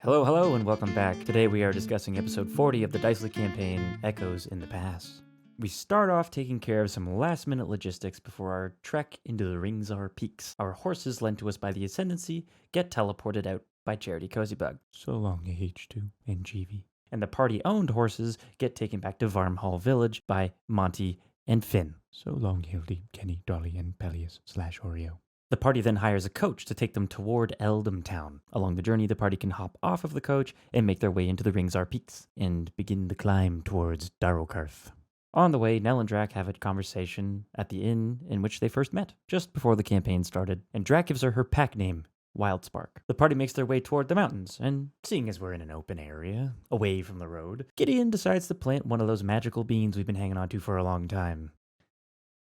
Hello, and welcome back. Today we are discussing episode 40 of the Dicely campaign, Echoes in the Past. We start off taking care of some last-minute logistics before our trek into the Ringzar Peaks. Our horses lent to us by the Ascendancy get teleported out by Charity Cozybug. So long, AH2 and GV. And the party-owned horses get taken back to Varmhall Village by Monty and Finn. So long, Hildy, Kenny, Dolly, and Peleus/Oreo. The party then hires a coach to take them toward Eldom Town. Along the journey, the party can hop off of the coach and make their way into the Ringzar Peaks and begin the climb towards Darokarth. On the way, Nell and Drac have a conversation at the inn in which they first met, just before the campaign started, and Drac gives her pack name, Wildspark. The party makes their way toward the mountains, and seeing as we're in an open area, away from the road, Gideon decides to plant one of those magical beans we've been hanging on to for a long time.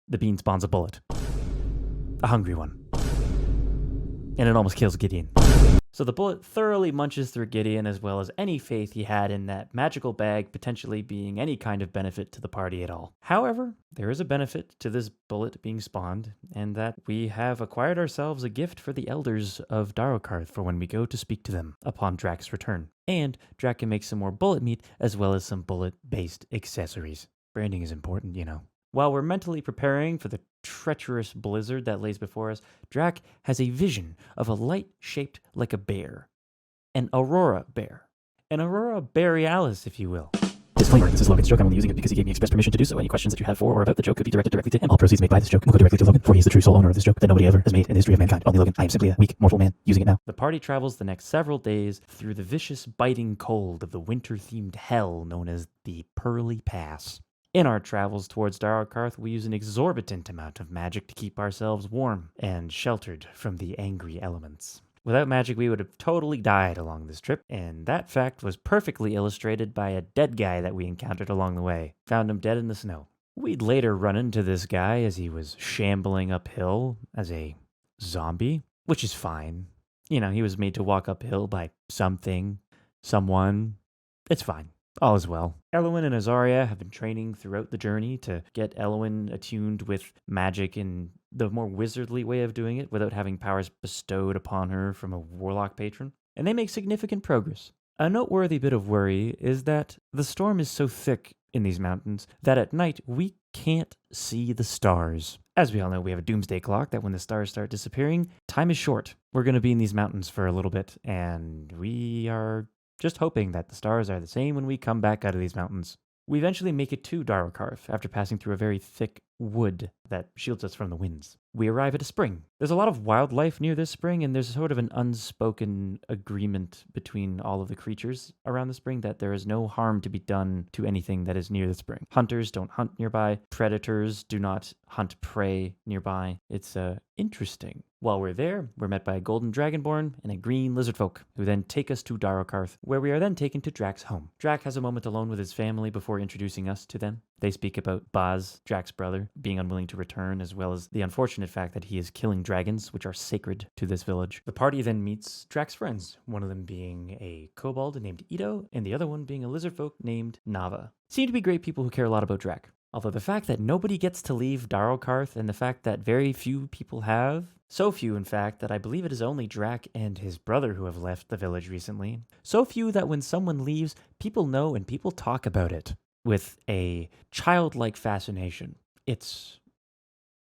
The bean spawns a bullet. A hungry one. And it almost kills Gideon. So the bullet thoroughly munches through Gideon, as well as any faith he had in that magical bag potentially being any kind of benefit to the party at all. However, there is a benefit to this bullet being spawned, and that we have acquired ourselves a gift for the elders of Darokarth for when we go to speak to them upon Drac's return. And Drac can make some more bullet meat, as well as some bullet-based accessories. Branding is important, you know. While we're mentally preparing for the treacherous blizzard that lays before us, Drac has a vision of a light shaped like a bear. An aurora bear. An aurora borealis, if you will. Disclaimer, this is Logan's joke. I'm only using it because he gave me express permission to do so. Any questions that you have for or about the joke could be directed directly to him. All proceeds made by this joke will go directly to Logan, for he is the true sole owner of this joke that nobody ever has made in the history of mankind. Only Logan. I am simply a weak, mortal man using it now. The party travels the next several days through the vicious, biting cold of the winter-themed hell known as the Pearly Pass. In our travels towards Darokarth, we use an exorbitant amount of magic to keep ourselves warm and sheltered from the angry elements. Without magic, we would have totally died along this trip, and that fact was perfectly illustrated by a dead guy that we encountered along the way. Found him dead in the snow. We'd later run into this guy as he was shambling uphill as a zombie, which is fine. You know, he was made to walk uphill by something, someone. It's fine. All is well. Elwyn and Azaria have been training throughout the journey to get Elwyn attuned with magic in the more wizardly way of doing it without having powers bestowed upon her from a warlock patron, and they make significant progress. A noteworthy bit of worry is that the storm is so thick in these mountains that at night we can't see the stars. As we all know, we have a doomsday clock that when the stars start disappearing, time is short. We're going to be in these mountains for a little bit, and we are just hoping that the stars are the same when we come back out of these mountains. We eventually make it to Darokarth after passing through a very thick wood that shields us from the winds. We arrive at a spring. There's a lot of wildlife near this spring, and there's sort of an unspoken agreement between all of the creatures around the spring that there is no harm to be done to anything that is near the spring. Hunters don't hunt nearby. Predators do not hunt prey nearby. It's interesting. While we're there, we're met by a golden dragonborn and a green lizard folk, who then take us to Darokarth, where we are then taken to Drac's home. Drac has a moment alone with his family before introducing us to them. They speak about Baz, Drac's brother, being unwilling to return, as well as the unfortunate fact that he is killing dragons, which are sacred to this village. The party then meets Drac's friends, one of them being a kobold named Ito, and the other one being a lizard folk named Nava. Seem to be great people who care a lot about Drac. Although the fact that nobody gets to leave Darokarth and the fact that very few people have, so few in fact that I believe it is only Drac and his brother who have left the village recently, so few that when someone leaves, people know and people talk about it with a childlike fascination. It's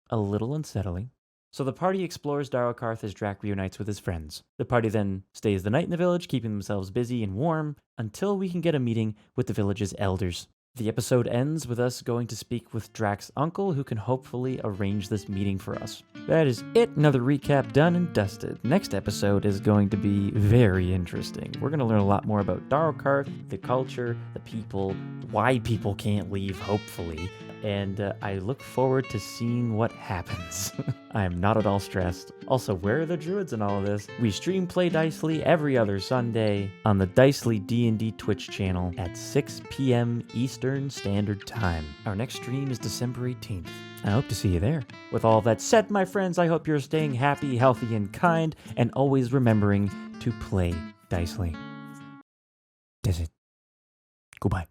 a little unsettling. So the party explores Darokarth as Drac reunites with his friends. The party then stays the night in the village, keeping themselves busy and warm, until we can get a meeting with the village's elders. The episode ends with us going to speak with Drac's uncle, who can hopefully arrange this meeting for us. That is it. Another recap done and dusted. Next episode is going to be very interesting. We're going to learn a lot more about Darokarth, the culture, the people, why people can't leave, hopefully. And I look forward to seeing what happens. I am not at all stressed. Also, where are the druids in all of this? We stream Play Dicely every other Sunday on the Dicely D&D Twitch channel at 6 p.m. Eastern Standard Time. Our next stream is December 18th. I hope to see you there. With all that said, my friends, I hope you're staying happy, healthy, and kind, and always remembering to play Dicely. That's it. Goodbye.